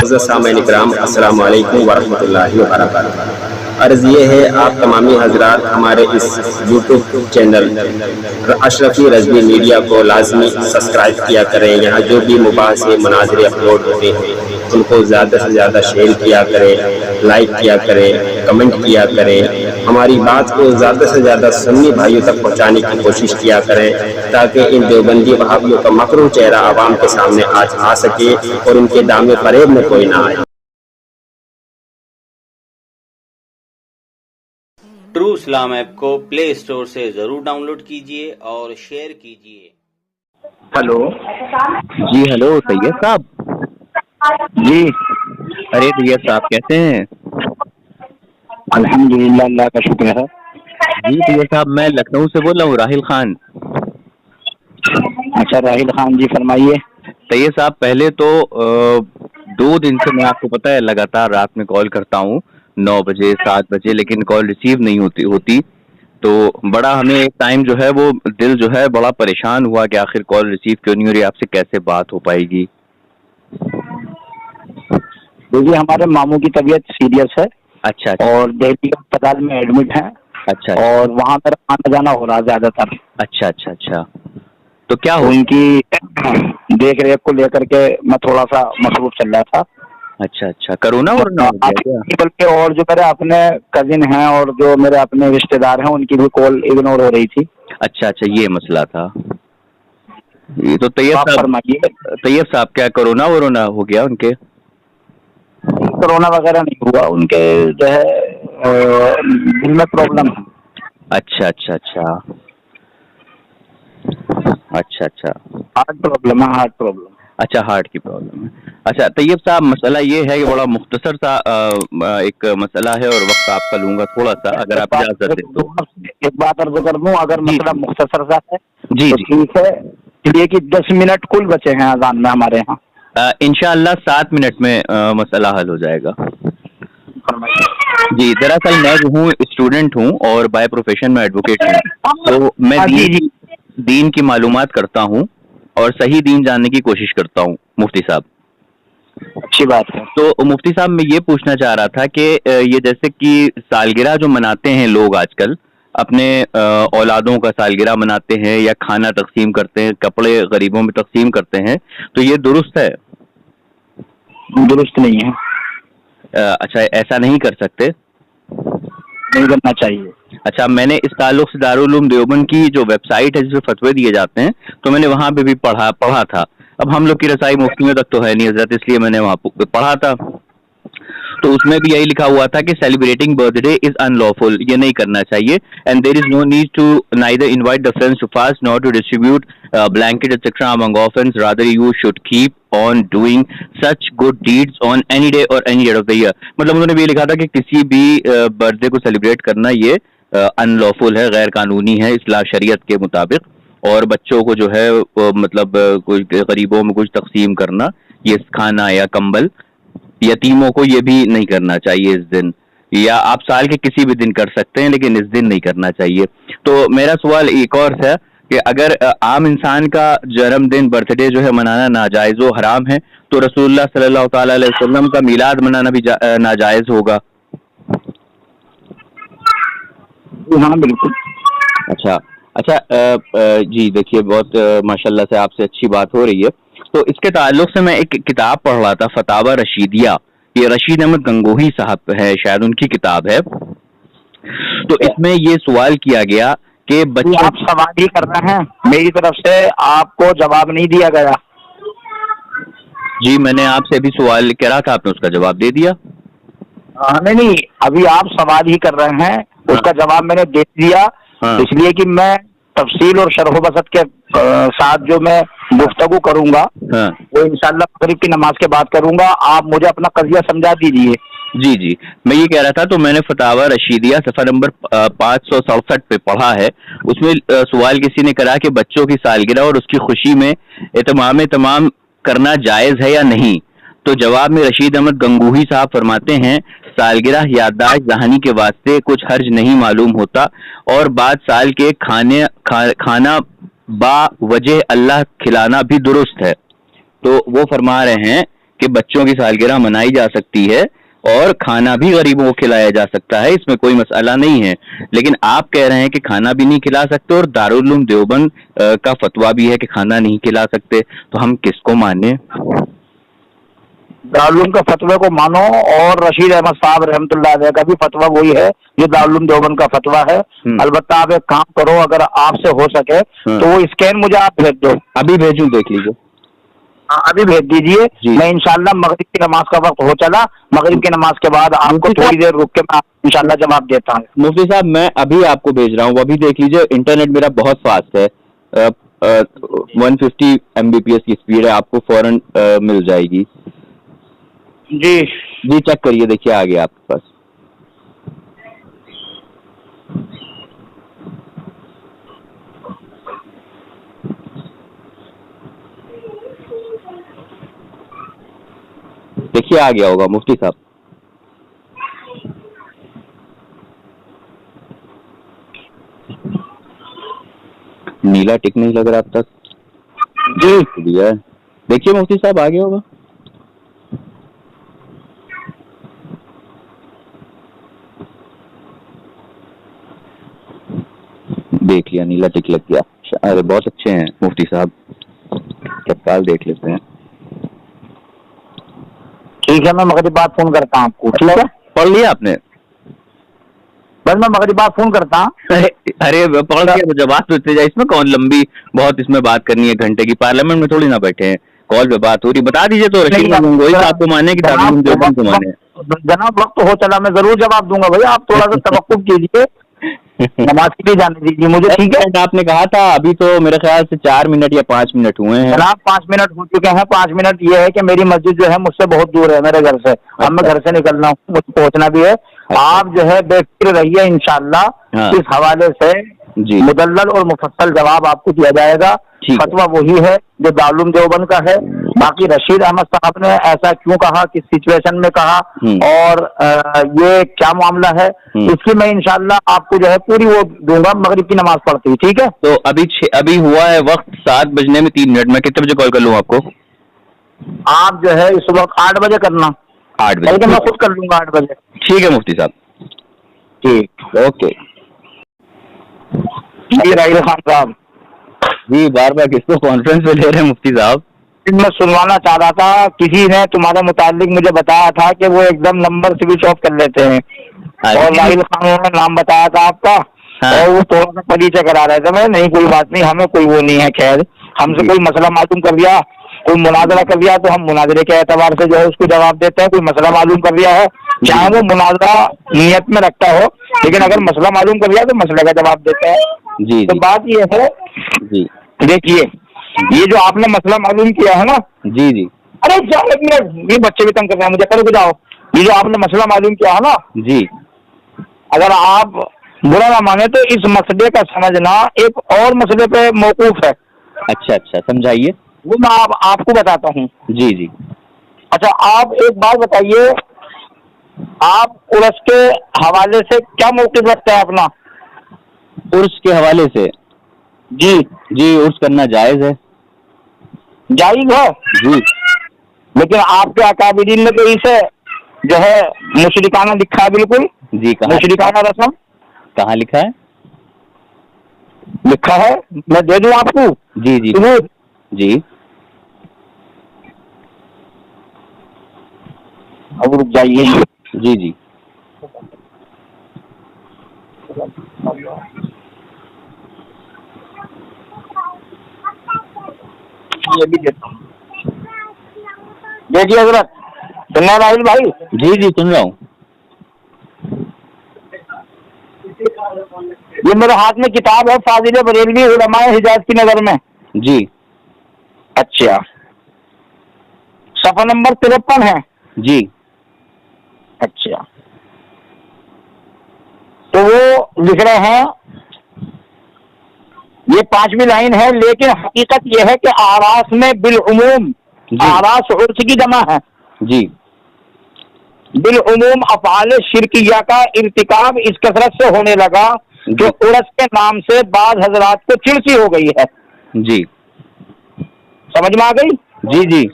मुअज़्ज़ज़ सामीन इकराम, अस्सलामु अलैकुम व रहमतुल्लाहि व बरकातुहू। अर्ज़ ये है आप तमामी हज़रात हमारे इस YouTube channel Ashrafi Razvi media को लाज़मी सब्सक्राइब किया करें। यहाँ जो भी मुबाहिसे मुनाज़रे अपलोड होते हैं उनको ज़्यादा से ज़्यादा शेयर किया करें, लाइक किया करें, कमेंट किया करें। हमारी बात को ज़्यादा से ज़्यादा सुन्नी भाइयों तक पहुँचाने की कोशिश किया करें ताकि इन देवबंदी वहाबियों का मकरूह चेहरा आवाम के सामने आज आ सके और उनके दामे फरेब में कोई ना आए। ट्रू इस्लाम ऐप को प्ले स्टोर से जरूर डाउनलोड कीजिए और शेयर कीजिए। हेलो जी हेलो सैयद साहब। जी, अरे सैयद साहब कैसे हैं? अल्हम्दुलिल्लाह, अल्लाह का शुक्र है। जी सैयद साहब, मैं लखनऊ से बोल रहा हूँ, राहिल खान। अच्छा राहिल खान जी, फरमाइए। सैयद साहब, पहले तो 2 दिन से मैं आपको पता है लगातार रात में कॉल करता हूँ 9 बजे 7 बजे, लेकिन कॉल रिसीव नहीं होती। तो बड़ा हमें टाइम जो है वो दिल जो है बड़ा परेशान हुआ कि आखिर कॉल रिसीव क्यों नहीं हो रही, आपसे कैसे बात हो पाएगी। देखिए, हमारे मामू की तबीयत सीरियस है। अच्छा और दिल्ली अस्पताल में एडमिट है। अच्छा और वहाँ पर आना जाना हो रहा है ज्यादातर। अच्छा। तो क्या हो उनकी देख रेख को लेकर के मैं थोड़ा सा मसरूफ चल रहा था। अच्छा, कोरोना वरोना हो गया क्या? बल्कि और जो मेरे अपने कजिन हैं और जो मेरे अपने रिश्तेदार हैं उनकी भी कॉल इग्नोर हो रही थी। अच्छा, ये मसला था। ये तो तैयब साहब क्या कोरोना वरोना हो गया उनके? कोरोना वगैरह नहीं हुआ, उनके जो है दिल में प्रॉब्लम है। अच्छा। हार्ट प्रॉब्लम है, हार्ट प्रॉब्लम। अच्छा, हार्ट की प्रॉब्लम है। अच्छा तैयब साहब, मसला ये है कि बड़ा मुख्तसर सा एक मसला है और वक्त आपका लूंगा थोड़ा सा, अगर आप इजाजत दें तो। एक बात अर्ज कर दूं, अगर मसला मुख्तसर सा है जी तो ठीक है, इसलिए कि 10 मिनट कुल बचे हैं अजान में हमारे यहाँ। इंशाअल्लाह 7 मिनट में मसला हल हो जाएगा। जी, दरअसल मैं जो हूँ स्टूडेंट हूँ और बाय प्रोफेशन में एडवोकेट हूँ, तो मैं दीन की मालूमात करता हूँ और सही दीन जानने की कोशिश करता हूँ मुफ्ती साहब। अच्छी बात है। तो मुफ्ती साहब, मैं ये पूछना चाह रहा था कि ये जैसे कि सालगिरह जो मनाते हैं लोग आजकल, अपने औलादों का सालगिरह मनाते हैं या खाना तकसीम करते हैं, कपड़े गरीबों में तकसीम करते हैं, तो ये दुरुस्त है? दुरुस्त नहीं है। अच्छा, ऐसा नहीं कर सकते? नहीं करना चाहिए। अच्छा, मैंने इस ताल्लुक से दारुल उलूम देवबंद की जो वेबसाइट है जिसमें फतवे दिए जाते हैं, तो मैंने वहां पे भी पढ़ा था। अब हम लोग की रसाई मुफ्तियों तक तो है नहीं हजरत, इसलिए मैंने वहां पढ़ा था। तो उसमें भी यही लिखा हुआ था कि सेलिब्रेटिंग बर्थडे इज अनलॉफुल, ये नहीं करना चाहिए। And there is no need to neither invite the friends to fast not to distribute blanket etcetera among orphans, rather you should keep on doing such good deeds on any day और any year of the year. मतलब उन्होंने भी लिखा था कि किसी भी birthday को सेलिब्रेट करना ये अनलॉफुल है, गैर कानूनी है इस्लाम शरीयत के मुताबिक। और बच्चों को जो है मतलब कुछ गरीबों में कुछ तकसीम करना, ये खाना या कंबल, यतीमों को ये भी नहीं करना चाहिए इस दिन, या आप साल के किसी भी दिन कर सकते हैं लेकिन इस दिन नहीं करना चाहिए। तो मेरा सवाल एक और था कि अगर आम इंसान का जन्मदिन बर्थडे जो है मनाना नाजायज व हराम है, तो रसूलुल्लाह सल्लल्लाहु तआला अलैहि वसल्लम का मिलाद मनाना भी नाजायज होगा? हाँ बिल्कुल। अच्छा जी, देखिए बहुत माशाल्लाह से आपसे अच्छी बात हो रही है। तो इसके ताल्लुक से मैं एक किताब पढ़ रहा था, फतावा रशीदिया, ये रशीद अहमद गंगोही साहब है, शायद उनकी किताब है। तो इसमें ये सवाल किया गया कि बच्चों, आप सवाल ही कर रहे हैं, मेरी तरफ से आपको जवाब नहीं दिया गया। जी, मैंने आपसे अभी सवाल करा था, आपने उसका जवाब दे दिया। नहीं, अभी आप सवाल ही कर रहे हैं, उसका जवाब मैंने दे दिया। इसलिए कि मैं तफसील और शरह बसत के साथ जो मैं गुफ्तगू करूंगा वो इंशाअल्लाह मगरिब की नमाज के बाद करूंगा। आप मुझे अपना कज़िया समझा दीजिए। जी, मैं ये कह रहा था, तो मैंने फतावा रशीदिया सफर नंबर 567 पे पढ़ा है। उसमें सवाल किसी ने करा कि बच्चों की सालगिरह और उसकी खुशी में तमाम करना जायज है या नहीं। तो जवाब में रशीद अहमद गंगोही साहब फरमाते हैं, सालगिरह याददाश्त दहानी के वास्ते कुछ हर्ज नहीं मालूम होता, और बाद साल के खाना बा वजह अल्लाह खिलाना भी दुरुस्त है। तो वो फरमा रहे हैं कि बच्चों की सालगिरह मनाई जा सकती है और खाना भी गरीबों को खिलाया जा सकता है, इसमें कोई मसला नहीं है। लेकिन आप कह रहे हैं कि खाना भी नहीं खिला सकते और दारुल उलूम देवबंद का फतवा भी है कि खाना नहीं खिला सकते, तो हम किसको माने? दारुल उलूम के फतवे को मानो, और रशीद अहमद साहब रहमतुल्लाह अलैह का भी फतवा वही है, ये दारुल उलूम देवबंद का फतवा है। अलबत्ता आप एक काम करो, अगर आपसे हो सके तो वो स्कैन मुझे आप भेज दो। अभी भेजूं? देख लीजिए। हाँ, अभी भेज दीजिए। मैं इंशाल्लाह मगरिब की नमाज का वक्त हो चला, मगरिब की नमाज के बाद आपको थोड़ी देर रुक के मैं इंशाल्लाह जवाब देता हूँ। मुफ्ती साहब, मैं अभी आपको भेज रहा हूँ, वो अभी देख लीजिए। इंटरनेट मेरा बहुत फास्ट है, 150 MBPS की स्पीड है, आपको फौरन मिल जाएगी। जी चेक करिए, देखिए आ गया आपके पास। देखिए आ गया होगा मुफ्ती साहब। नीला टिक नहीं लग रहा अब तक। जी दिया है, देखिए मुफ्ती साहब आ गया होगा। देख लिया, नीला टिक लग गया। अरे बहुत अच्छे हैं मुफ्ती साहब, तत्काल देख लेते हैं। ठीक है, मैं मगरिब बाद फोन करता हूँ आपको। ठीक है, पढ़ लिया आपने? बस मैं मगरिब बाद फोन करता हूँ। अरे पढ़ लिया, जवाब तो इतने जाए, इसमें कौन लंबी बहुत इसमें बात करनी है घंटे की? पार्लियामेंट में थोड़ी ना बैठे हैं, कॉल पे बात हो रही। बता दीजिए तो रशीद गंगोई साहब को माने कि दारुल उलूम देवबंद को माने? जनाब वक्त हो चला, मैं जरूर जवाब दूंगा भैया, आप थोड़ा सा तवक्कुफ कीजिए, नमाज के लिए जाने दीजिए मुझे। ठीक है, आपने कहा था अभी तो मेरे ख्याल से 4 मिनट या 5 मिनट हुए हैं। जनाब 5 मिनट हो चुके हैं। 5 मिनट ये है कि मेरी मस्जिद जो है मुझसे बहुत दूर है, मेरे घर से। अब मैं घर से निकलना हूँ, मुझे पहुंचना भी है। आप जो है बेफिक्र रहिए, इंशाल्लाह इस हवाले से मुदल्लल और मुफस्सल जवाब आपको दिया जाएगा। फतवा वही है जो दारुल उलूम देवबंद का है। बाकी रशीद अहमद साहब ने ऐसा क्यों कहा, किस सिचुएशन में कहा, और ये क्या मामला है, इसकी मैं इंशाल्लाह आपको जो है पूरी वो दूंगा मगरिब की नमाज पढ़ती। ठीक है, तो अभी हुआ है वक्त 7 बजने में 3 मिनट। मैं कितने बजे कॉल कर लूँ आपको? आप जो है इस वक्त 8 बजे करना। 8 बजे? बल्कि मैं खुद कर लूंगा 8 बजे। ठीक है मुफ्ती साहब, ठीक, ओके जी। राहिल खान साहब जी, बार बार किसको कॉन्फ्रेंस पे ले रहे हैं मुफ्ती साहब? मैं सुनवाना चाह रहा था, किसी ने तुम्हारे मुतालिक मुझे बताया था कि वो एकदम नंबर स्विच ऑफ कर लेते हैं, और राहिल खान ने नाम बताया था आपका। और वो थोड़ा सा परिचय करा रहे थे। मैं नहीं, कोई बात नहीं, हमें कोई वो नहीं है। खैर, हमसे कोई मसला मालूम कर दिया, कोई मुनाजरा कर दिया, तो हम मुनाजरे के एतबार से जो है उसको जवाब देते हैं। कोई मसला मालूम कर दिया है, चाहे वो मुनाजरा नियत में रखता हो, लेकिन अगर मसला मालूम कर दिया तो मसले का जवाब देते हैं। जी, तो बात ये है, जी देखिए, ये जो आपने मसला मालूम किया है ना, जी जी, अरे जाओ, एक मिनट, ये बच्चे भी तंग कर रहे हैं मुझे, करो जाओ। ये जो आपने मसला मालूम किया है ना जी, अगर आप बुरा ना माने तो इस मसले का समझना एक और मसले पे मौकूफ है। अच्छा अच्छा, समझाइए। वो मैं आपको बताता हूँ। जी जी। अच्छा, आप एक बात बताइए, आप उर्स के हवाले से क्या मौक़िफ़ रखते हैं अपना? उर्स के हवाले से? जी जी, उर्स करना जायज है। जायज है जी, लेकिन आपके अकाबिरीन ने तो इसे जो है मुशरिकाना लिखा है। बिल्कुल जी, मुशरिकाना रस्म कहाँ लिखा है? लिखा है, मैं दे दूं आपको। जी जी जी, अब रुक जाइए। जी जी, ये भी देता हूँ, देखिए हजरत, सुनना है राहुल भाई? जी जी, सुन रहा हूँ। ये मेरे हाथ में किताब है, फाजिल बरेलवी उलमाए हिजाज की नजर में। जी, अच्छा, सफा नंबर 53 है। जी, अच्छा, तो वो लिख रहे हैं, ये 5वीं लाइन है, लेकिन हकीकत यह है कि आरास में बिल उमूम, आरास उर्स की जमा है। जी, बिल उमूम अफ़आल शिरकिया का इर्तिकाब इस कसरत से होने लगा कि उर्स के नाम से बाद हजरात को चिड़सी हो गई है। जी, समझ में आ गई? जी जी,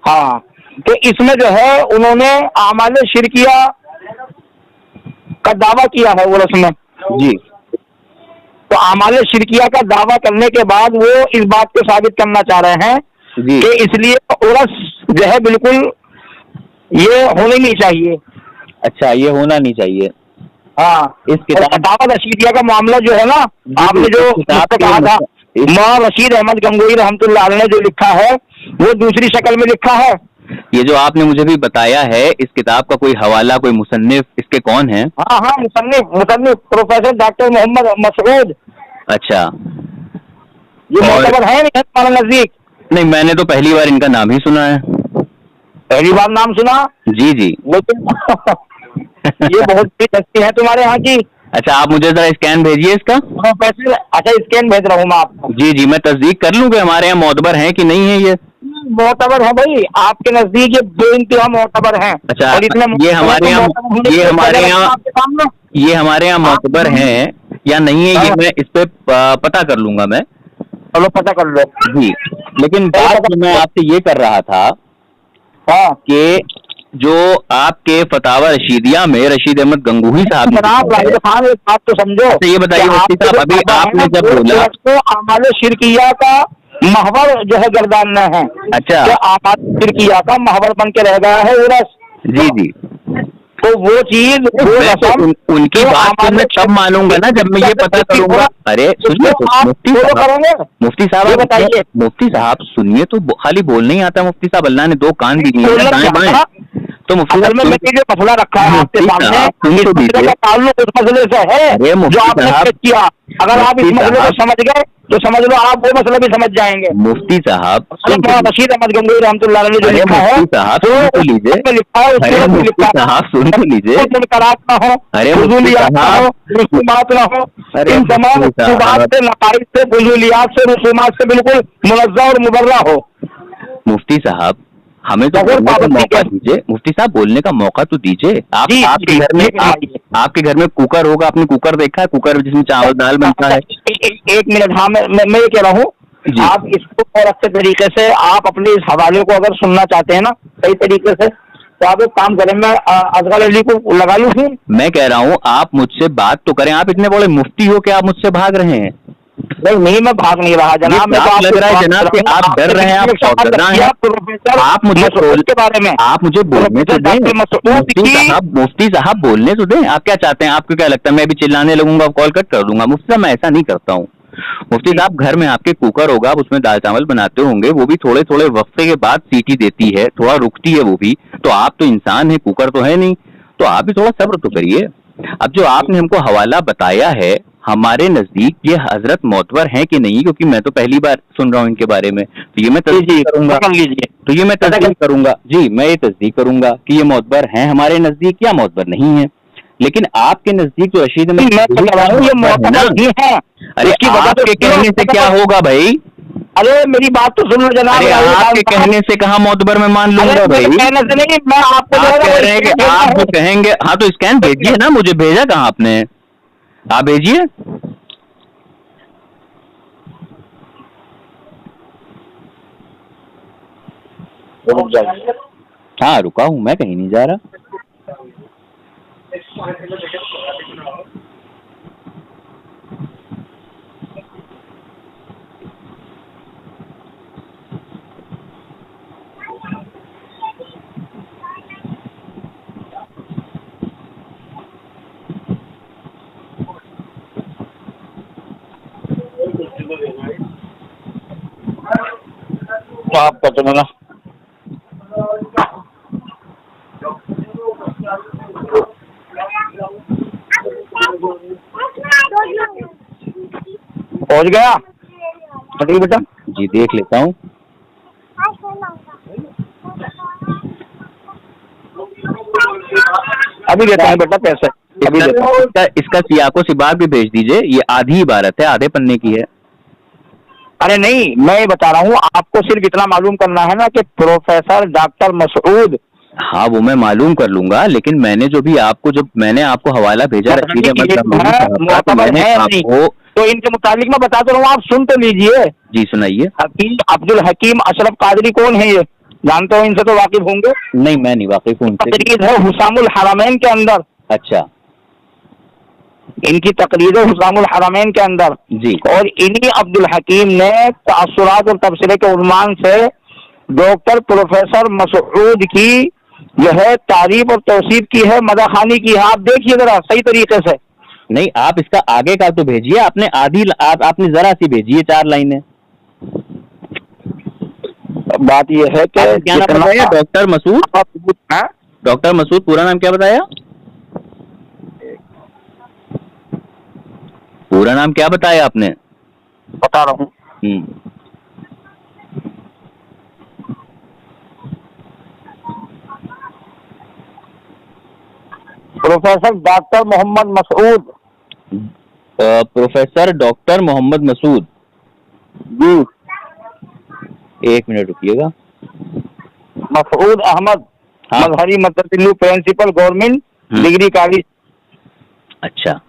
हाँ, कि इसमें जो है उन्होंने आमाल शिरकिया का दावा किया है उर्स में जी तो आमाल शिरकिया का दावा करने के बाद वो इस बात को साबित करना चाह रहे हैं जी। कि इसलिए उर्स जो है बिल्कुल ये होनी नहीं चाहिए। अच्छा, ये होना नहीं चाहिए। हाँ, इस किताब दावा रशीदिया का मामला जो है ना, आपने जो किताब कहा था मौलाना रशीद अहमद गंगोही रहमतुल्लाह अलैह ने जो लिखा है वो दूसरी शक्ल में लिखा है। ये जो आपने मुझे भी बताया है, इस किताब का कोई हवाला, कोई मुसन्निफ, इसके कौन है? हाँ हाँ, मुसन्निफ प्रोफेसर डॉक्टर मोहम्मद मसऊद। अच्छा, ये मोतबर है नहीं हमारे नजदीक? नहीं, मैंने तो पहली बार इनका नाम ही सुना है। पहली बार नाम सुना? जी जी। लेकिन ये बहुत बड़ी हस्ती है तुम्हारे यहाँ की। अच्छा, आप मुझे जरा स्कैन भेजिए इसका। प्रोफेसर, अच्छा स्कैन भेज रहा हूँ मैं आपको। जी जी, मैं तस्दीक कर लूँ कि हमारे यहाँ मोतबर है कि नहीं है। ये मोतबर है भाई, आपके नजदीक ये बेइंतहा मोतबर हैं। अच्छा, और इतने ये हमारे यहाँ मोतबर हैं या नहीं है, ये मैं इस पे पता कर लूंगा मैं। चलो पता कर लो जी। लेकिन बात जो मैं आपसे ये कर रहा था हाँ कि जो आपके फतावा रशीदिया में रशीद अहमद गंगोही साहब जनाब राहिल खान, एक बात तो समझो। ये बताइए मुफ्ती साहब, अभी आपने जब बोला तो आमाल शिरकिया का महवर जो है गर्दानना है। अच्छा, तो आमाल शिरकिया का महवर बन के रह गया है उर्स। जी जी, तो वो चीज उनकी बात तो मैं तब मानूंगा ना जब मैं ये पता करूंगा। अरे सुनिए मुफ्ती साहब बताइए। मुफ्ती साहब सुनिए, तो खाली बोलने ही आता है मुफ्ती साहब, अल्लाह ने दो कान भी दिए हैं दाएं बाएं। तो मुफ्ती साहब में जो मसला रखा है आपके सामने, इस मसले का ताल्लुक उस मसले से है जो आपने पेश किया। अगर आप इस मसले को समझ गए तो समझ लो आप वो मसला भी समझ जाएंगे। मुफ्ती साहब रशीद अहमद गंगोही रहमतुल्लाह अलैह ने जो लिखा है, साहब सुन तो लीजिए, लिखा है साहब सुन तो लीजिए, मुनकरात ना हो, फुजूलियात ना हो, रसूमात ना हो, इन तमाम रसूमात से, नकाइद से, फुजूलियात से, रसूमात से बिल्कुल मुनज़्ज़ह और मुबर्रा हो। मुफ्ती साहब हमें तो बोलने का मौका दीजिए। मुफ्ती साहब बोलने का मौका तो दीजिए। आपके घर में आपके घर में कुकर होगा, आपने कुकर देखा है? कुकर जिसमें चावल दाल बनता है। एक मिनट, हाँ मैं ये कह रहा हूँ, आप इसको और अच्छे तरीके से आप अपने इस हवाले को अगर सुनना चाहते हैं ना सही तरीके से, तो आप एक काम करें, मैं असगर अली को लगा लूँ फिर। मैं कह रहा हूँ आप मुझसे बात तो करें। आप इतने बड़े मुफ्ती हो कि आप मुझसे भाग रहे हैं? नहीं, मैं भाग नहीं रहा जनाब। मैं तो लग रहा है जनाब कि आप डर रहे हैं, आप चौकन्ना हैं। आप मुझे के बारे में आप मुझे बोलने तो दें। मुफ्ती साहब बोलने तो दें। आप क्या चाहते हैं? आपको क्या लगता है मैं भी चिल्लाने लगूंगा, कॉल कट कर दूंगा? मुफ्ती साहब मैं ऐसा नहीं करता हूँ। मुफ्ती साहब घर में आपके कुकर होगा, आप उसमें दाल चावल बनाते होंगे, वो भी थोड़े थोड़े वक्फे के बाद सीटी देती है, थोड़ा रुकती है वो भी। तो आप तो इंसान है, कुकर तो है नहीं, तो आप भी थोड़ा सब्र तो करिए। अब जो आपने हमको हवाला बताया है, हमारे नजदीक ये हजरत मोतबर हैं कि नहीं, क्योंकि मैं तो पहली बार सुन रहा हूँ इनके बारे में, तो ये मैं तस्दीक करूंगा। तो ये मैं तस्दीक करूंगा जी, मैं ये तस्दीक करूंगा कि ये मोतबर हैं हमारे नजदीक या मोतबर नहीं है। लेकिन आपके नजदीक जो रशीद में मैं तो कह रहा हूँ ये मोतबर भी है। अरे आपके कहने से क्या होगा भाई? अरे मेरी बात तो सुन लो जनाब। आपके कहने से कहाँ मोतबर में मान लूंगा भाई? कहने से नहीं, मैं आपको कह रहे हैं कि आप जो कहेंगे। हाँ तो स्कैन भेजिए ना, मुझे भेजा कहाँ आपने? आप भेजिए। हाँ रुका हूँ मैं, कहीं नहीं जा रहा। आप पता ना पहुंच गया बेटा? जी देख लेता हूँ। अभी देता है बेटा पैसे, अभी देता हूँ। इसका सियाको सिबाक भी भेज दीजिए। ये आधी इबारत है, आधे पन्ने की है। अरे नहीं, मैं ये बता रहा हूँ, आपको सिर्फ इतना मालूम करना है ना कि प्रोफेसर डॉक्टर मसऊद। हाँ वो मैं मालूम कर लूंगा, लेकिन मैंने जो भी आपको मैंने आपको हवाला भेजा रशीद अहमद आपको, तो इनके मुताबिक मैं बता रहा हूँ, आप सुन तो लीजिए। जी सुनाइए। अब्दुल हकीम अशरफ कादरी कौन है ये? जानते हो, इनसे तो वाकिफ होंगे। नहीं, मैं नहीं वाकिफ हूँ उनसे। तकरीर है हुसामुल हरमैन के अंदर। अच्छा इनकी तकरीर है हुसामुल हरमैन के अंदर जी। और इन्हीं अब्दुल हकीम ने तासुरात और तबसरे के उन्वान से डॉक्टर प्रोफेसर मसऊद की जो है तारीफ और तौसीफ की है, मदाखानी की है। आप देखिए जरा सही तरीके से। नहीं, आप इसका आगे का तो भेजिए। आपने आपने जरा सी भेजी है 4 लाइनें। बात यह है कि क्या नाम बताया? डॉक्टर मसूद। हाँ? डॉक्टर मसूद, पूरा नाम क्या बताया? पूरा नाम क्या बताया आपने? बता रहा हूँ। Professor doctor Mohammad Masood. Professor doctor Mohammad Masood ji. 1 minute रुकिएगा। मसूद अहमद, हाँ। मजहरी मदरसा प्रिंसिपल गवर्नमेंट डिग्री कॉलेज। अच्छा,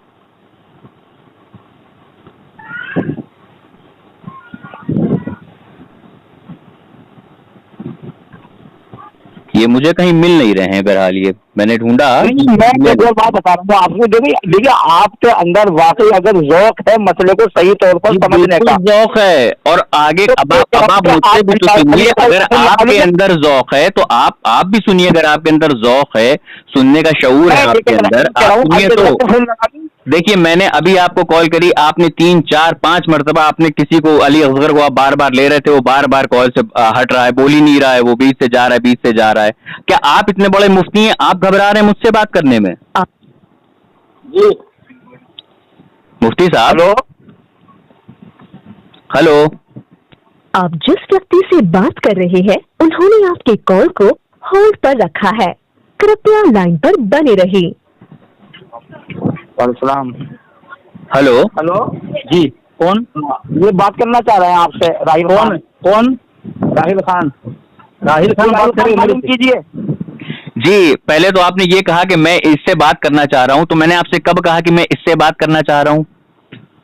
ये मुझे कहीं मिल नहीं रहे हैं। बहरहाल ये मैंने ढूंढा। नहीं, मैं एक और बात बता रहा हूँ आपको। देखिए आपके अंदर वाकई अगर ज़ौक़ है मसले को सही तौर पर समझने का, ज़ौक़ है। और आगे अब आप मुझसे भी तो सुनिए। अगर आपके अंदर ज़ौक़ है तो आप भी सुनिए। अगर आपके अंदर ज़ौक़ है, सुनने का शऊर है आपके अंदर, आप सुनिए। तो देखिए, मैंने अभी आपको कॉल करी, आपने 3, 4, 5 मरतबा आपने किसी को, अली असगर को आप बार बार ले रहे थे, वो बार बार कॉल से हट रहा है, बोल ही नहीं रहा है, वो बीच से जा रहा है, बीच से जा रहा है। क्या आप इतने बड़े मुफ्ती हैं, आप घबरा रहे हैं मुझसे बात करने में? जी मुफ्ती साहब। Hello hello. आप जिस व्यक्ति से बात कर रहे हैं उन्होंने आपके कॉल को होल्ड पर रखा है, कृपया लाइन पर बने रहिए। सलाम। हेलो। हेलो जी, कौन? ये बात करना चाह रहे हैं आपसे। राहिल खान। कौन? राहिल खान। राहिल खान बात मालूम कीजिए। जी, पहले तो आपने ये कहा कि मैं इससे बात करना चाह रहा हूँ, तो मैंने आपसे कब कहा कि मैं इससे बात करना चाह रहा हूँ?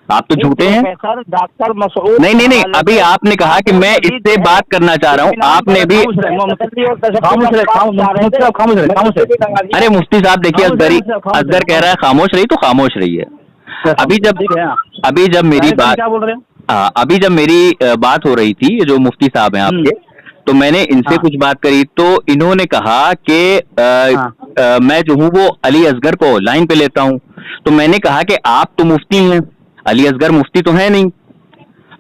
आप तो झूठे हैं। Professor doctor Masood. नहीं, अभी आपने कहा कि मैं इससे बात करना चाह रहा हूँ। आपने भी। अरे मुफ्ती साहब देखिए, असगर कह रहा है खामोश रही, तो खामोश रही है। अभी जब मेरी बात, हाँ, अभी जब मेरी बात हो रही थी, ये जो मुफ्ती साहब हैं आपके, तो मैंने इनसे कुछ बात करी, तो इन्होंने कहा कि मैं जो हूँ वो अली असगर को लाइन पे लेता हूँ। तो मैंने कहा कि आप तो मुफ्ती हैं, अली असगर मुफ्ती तो है नहीं।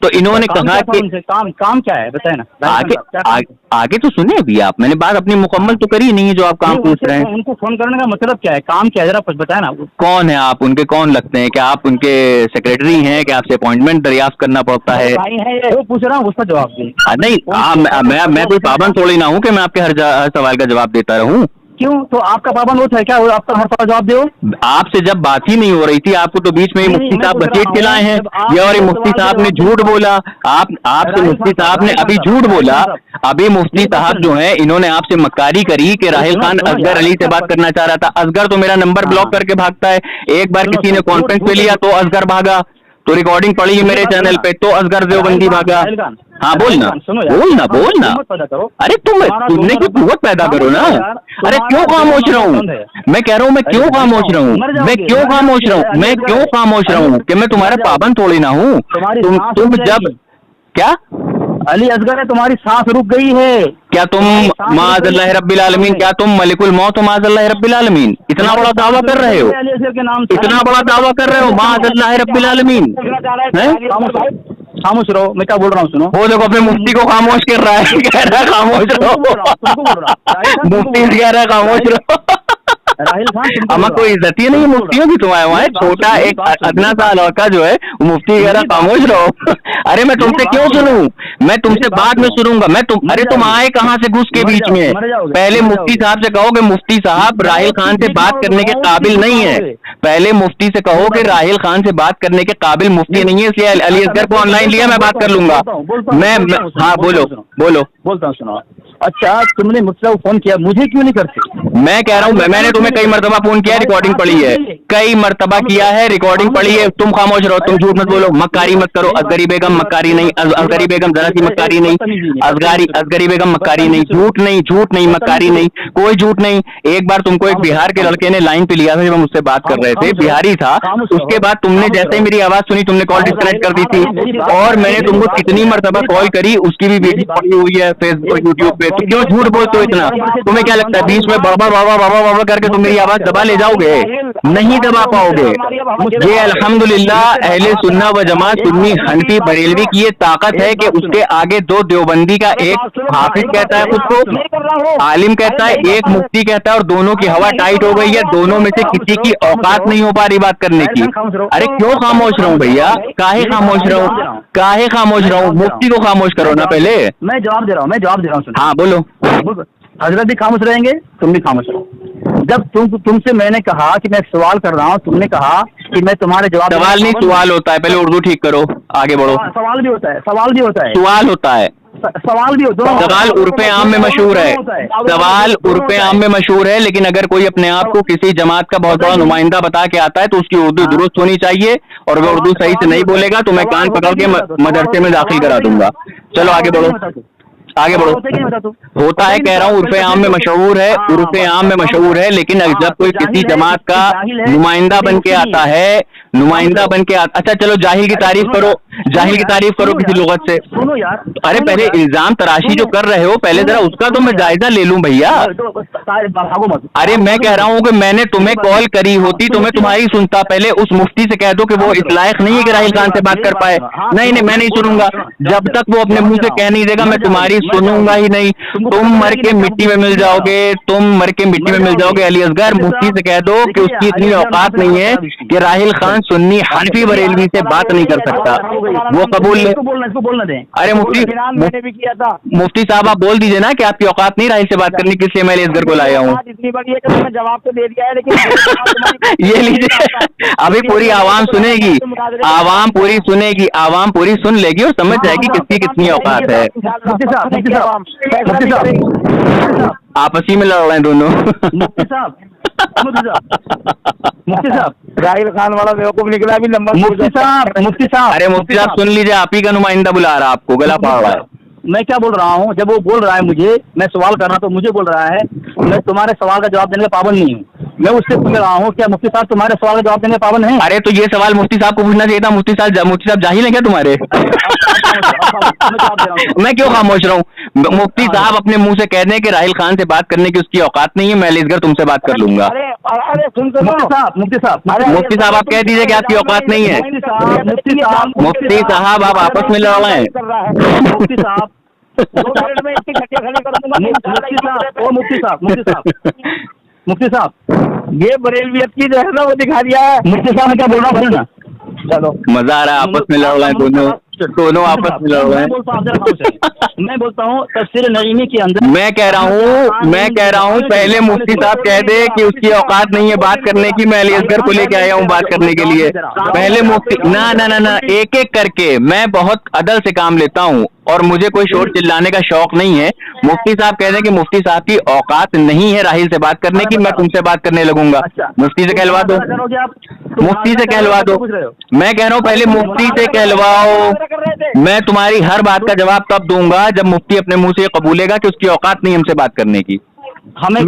तो इन्होंने कहा कि काम क्या है बताए ना। आगे तो सुने अभी आप, मैंने बात अपनी मुकम्मल तो करी नहीं है जो आप काम पूछ रहे हैं। उनको फोन करने का मतलब क्या है, काम क्या है, जरा कुछ बताए ना। कौन है आप, उनके कौन लगते हैं? क्या आप उनके सेक्रेटरी हैं? क्या आपसे अपॉइंटमेंट दरियाफ्त करना पड़ता है? वो पूछ रहा हूँ, उसका जवाब दें। नहीं, मैं कोई पाबंद थोड़ी ना हूँ कि मैं आपके हर सवाल का जवाब देता रहूँ। क्यों? तो आपका पाबंद वो है क्या, आपका हर सवाल जवाब दो? आपसे जब बात ही नहीं हो रही थी, आपको तो बीच में ही मुफ्ती साहब घसीट के लाए हैं। ये और मुफ्ती साहब ने झूठ बोला। आपसे मुफ्ती साहब ने अभी झूठ बोला। अभी मुफ्ती साहब जो हैं, इन्होंने आपसे मक्कारी करी कि राहिल खान असगर अली से बात करना चाह रहा था। असगर तो मेरा नंबर ब्लॉक करके भागता है। एक बार किसी ने कॉन्फ्रेंस पे लिया तो असगर भागा, तो रिकॉर्डिंग पड़ी है मेरे चैनल पे, तो असगर देवबंदी भागा। हाँ, बोलना। अरे तुमने की कुव्वत पैदा करो ना। अरे क्यों खामोश रहा हूँ? मैं कह रहा हूँ, मैं क्यों खामोश रहा हूँ? मैं क्यों खामोश रहा हूँ? मैं क्यों खामोश रहा हूँ? कि मैं तुम्हारा पाबंद थोड़ी ना हूँ। तुम जब क्या अली असगर है, तुम्हारी सांस रुक गई है। क्या तुम माअज़ल्लाह रब्बिल आलमीन, क्या तुम मलिकुल मौत माअज़ल्लाह रब्बिल आलमीन इतना बड़ा दावा कर रहे हो? इतना बड़ा दावा कर रहे हो माअज़ल्लाह रब्बिल आलमीन? खामोश रहो, मैं क्या बोल रहा हूँ सुनो। वो देखो अपने मुफ्ती को खामोश कर रहा है, कह रहा है खामोश रहो। मुफ्ती कह रहा है खामोश रहो। राहिल खान हमें कोई इज्जत ही नहीं है मुफ्तियों की। तुम्हारे वहाँ छोटा एक अदना सा लड़का जो है मुफ्ती कह रहा खामोश रहो। अरे मैं तुमसे क्यों सुनूं? मैं तुमसे बाद में सुनूंगा। अरे तुम आए कहाँ से घुस के बीच में? पहले मुफ्ती साहब से कहो कि मुफ्ती साहब राहिल खान से बात करने के काबिल नहीं है। पहले मुफ्ती से कहो कि राहिल खान से बात करने के काबिल मुफ्ती नहीं है, इसलिए अली असगर को ऑनलाइन लिया, मैं बात कर लूंगा। हाँ बोलो। बोलता हूँ सुनो। अच्छा, तुमने मुझसे फोन किया, मुझे क्यों नहीं करते? मैं कह रहा हूँ मैंने तुम्हें कई मर्तबा फोन किया, रिकॉर्डिंग पड़ी है, कई मर्तबा किया है, रिकॉर्डिंग पड़ी है। तुम खामोश रहो, तुम झूठ मत बोलो, मक्कारी मत करो। असगरी बेगम मक्कारी नहीं, असगरी बेगम जरा सी मक्कारी नहीं, असगरी बेगम मक्कारी नहीं, झूठ नहीं मक्कारी नहीं, कोई झूठ नहीं। एक बार तुमको एक बिहार के लड़के ने लाइन पे लिया था जब हम उससे बात कर रहे थे, बिहारी था। उसके बाद तुमने जैसे ही मेरी आवाज सुनी तुमने कॉल डिस्कनेक्ट कर दी थी, और मैंने तुमको कितनी मर्तबा कॉल करी, उसकी भी वीडियो पड़ी हुई है फेसबुक यूट्यूब पे। तो क्यों झूठ बोलते हो इतना? तुम्हें क्या लगता है बीच में बाबा बाबा बाबा बाबा करके तुम मेरी आवाज दबा ले जाओगे? नहीं दबा पाओगे। ये अल्हम्दुलिल्लाह अहले सुन्ना व जमात सुन्नी हनफी बरेलवी की ये ताकत है कि उसके आगे दो देवबंदी का, एक हाफिज कहता है खुद को, आलिम कहता है, एक मुफ्ती कहता है, और दोनों की हवा टाइट हो गई है। दोनों में से किसी की औकात नहीं हो पा रही बात करने की। अरे क्यों खामोश रहूं भैया? काहे खामोश रहूं? मुफ्ती को खामोश करो ना पहले। मैं जवाब दे रहा हूँ। हाँ बोलो। हजरत भी खामोश रहेंगे, तुम भी खामोश रहो। जब तुमसे मैंने कहा कि मैं एक सवाल कर रहा हूँ, तुमने कहा कि मैं तुम्हारे जवाब। सवाल नहीं सवाल होता है, पहले उर्दू ठीक करो, आगे बढ़ो। सवाल भी होता है। सवाल होता है। सवाल भी होता है। सवाल उर्फ़े आम में मशहूर है, सवाल उर्फ़े आम में मशहूर है, लेकिन अगर कोई अपने आप को किसी जमात का बहुत बड़ा नुमाइंदा बता के आता है तो उसकी उर्दू दुरुस्त होनी चाहिए, और अगर उर्दू सही से नहीं बोलेगा तो मैं कान पकड़ के मदरसे में दाखिल करा दूंगा। चलो आगे बढ़ो। होता है कह रहा हूँ, उर्फ़े आम में मशहूर है, उर्फ़े आम में मशहूर है, लेकिन जब कोई किसी जमात का नुमाइंदा बन के आता है, अच्छा चलो जाहिल की तारीफ करो किसी लुगत से। सुनो यार, अरे पहले इल्जाम तराशी जो कर रहे हो, पहले जरा उसका तो मैं जायजा ले लूं भैया। अरे मैं कह रहा हूँ कि मैंने तुम्हें कॉल करी होती तो मैं तुम्हारी सुनता। पहले उस मुफ्ती से कह दो कि वो इस लायक नहीं है कि राहिल खान से बात कर पाए। नहीं मैं नहीं सुनूंगा, जब तक वो अपने मुंह से कह नहीं देगा मैं तुम्हारी सुनूंगा ही नहीं। तुम मर के मिट्टी में मिल जाओगे। अली असगर मुफ्ती से कह दो कि उसकी इतनी औकात नहीं है कि राहिल खान सुन्नी हनफी बरेलवी से बात नहीं कर सकता, वो कबूल ले। बोलना दें। अरे मैंने भी किया था। मुफ्ती साहब आप बोल दीजिए ना कि आपकी औकात नहीं राहिल से बात करने की, इसलिए मैं असगर को लाया हूँ। इतनी बड़ी है कि मैंने जवाब तो दे दिया है, लेकिन ये लीजिए, अभी पूरी आवाम सुनेगी, आवाम पूरी सुन लेगी और समझ जाएगी किसकी कितनी औकात है। मुफ्ती साहब आपस ही में लड़ रहे हैं दोनों। मुफ्ती साहब राहिल खान वाला बेवकूफ निकला अभी नंबर। मुफ्ती साहब अरे मुफ्ती साहब सुन लीजिए, आप ही का नुमाइंदा बुला रहा है, आपको गला फाड़ रहा है। मैं क्या बोल रहा हूँ, जब वो बोल रहा है मुझे, मैं सवाल कर रहा तो मुझे बोल रहा है मैं तुम्हारे सवाल का जवाब देने का पाबंद नहीं हूँ। मैं उससे पूछ रहा हूँ क्या मुफ्ती साहब तुम्हारे सवाल का जवाब देने का पाबंद है? अरे तो ये सवाल मुफ्ती साहब को पूछना चाहिए था। मुफ्ती साहब जाहिल है क्या तुम्हारे? मैं क्यों खामोश रहूं? मुफ्ती साहब अपने मुंह से कह दें कि राहिल खान से बात करने की उसकी औकात नहीं है, मैं असगर तुमसे बात कर लूंगा। मुफ्ती साहब आप कह दीजिए कि आपकी औकात नहीं है। मुफ्ती साहब आप आपस में लड़ रहे हैं। मुफ्ती साहब मुफ्ती साहब ये बरेलवियत की जो है ना वो दिखा दिया है। मुफ्ती साहब मैं क्या बोल रहा हूँ ना, चलो मजा आ रहा है, आपस में लड़ रहे हैं दोनों आपस में लड़ रहे हैं। मैं बोलता हूँ तफसीर नईमी के अंदर मैं कह रहा हूँ पहले मुफ्ती साहब कह दे कि उसकी औकात नहीं है बात करने की, मैं अली असगर को लेके आया हूँ बात करने के लिए। पहले मुफ्ती ना एक एक करके, मैं बहुत अदल से काम लेता हूँ और मुझे कोई शोर चिल्लाने का शौक नहीं है। मुफ्ती साहब कह दें कि मुफ्ती साहब की औकात नहीं है राहिल से बात करने की, मैं तुमसे बात करने लगूंगा। मुफ्ती से कहलवा दो, मैं कह रहा हूँ पहले मुफ्ती से कहलवाओ। मैं तुम्हारी हर बात का जवाब तब दूंगा जब मुफ्ती अपने मुंह से कबूलेगा कि उसकी औकात नहीं हमसे बात करने की। हमें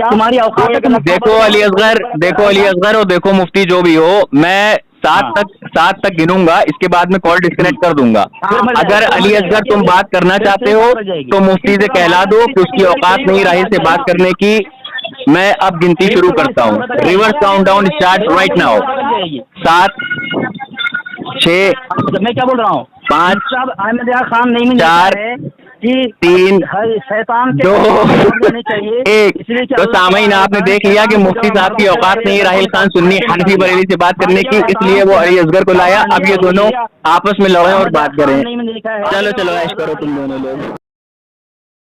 तुम्हारी औकात। देखो अली असगर और देखो मुफ्ती जो भी हो, मैं 7 तक गिनूंगा, इसके बाद में कॉल डिस्कनेक्ट कर दूंगा। अगर अली असगर तुम बात करना चाहते हो तो मुफ्ती से कहला दो कि उसकी औकात नहीं राहिल से बात करने की। मैं अब गिनती शुरू करता हूँ, reverse countdown start right now. 7 6 मैं क्या बोल रहा हूँ 5 अहमद खान नहीं 4 3 शैतान 2 1। तो सामईन आपने देख लिया कि मुफ्ती साहब की औकात नहीं राहिल खान सुन्नी हनफी बरेली से बात करने की, इसलिए वो अली असगर को लाया। अब ये दोनों आपस में लड़ें और बात करें। चलो ऐश करो तुम दोनों लोग।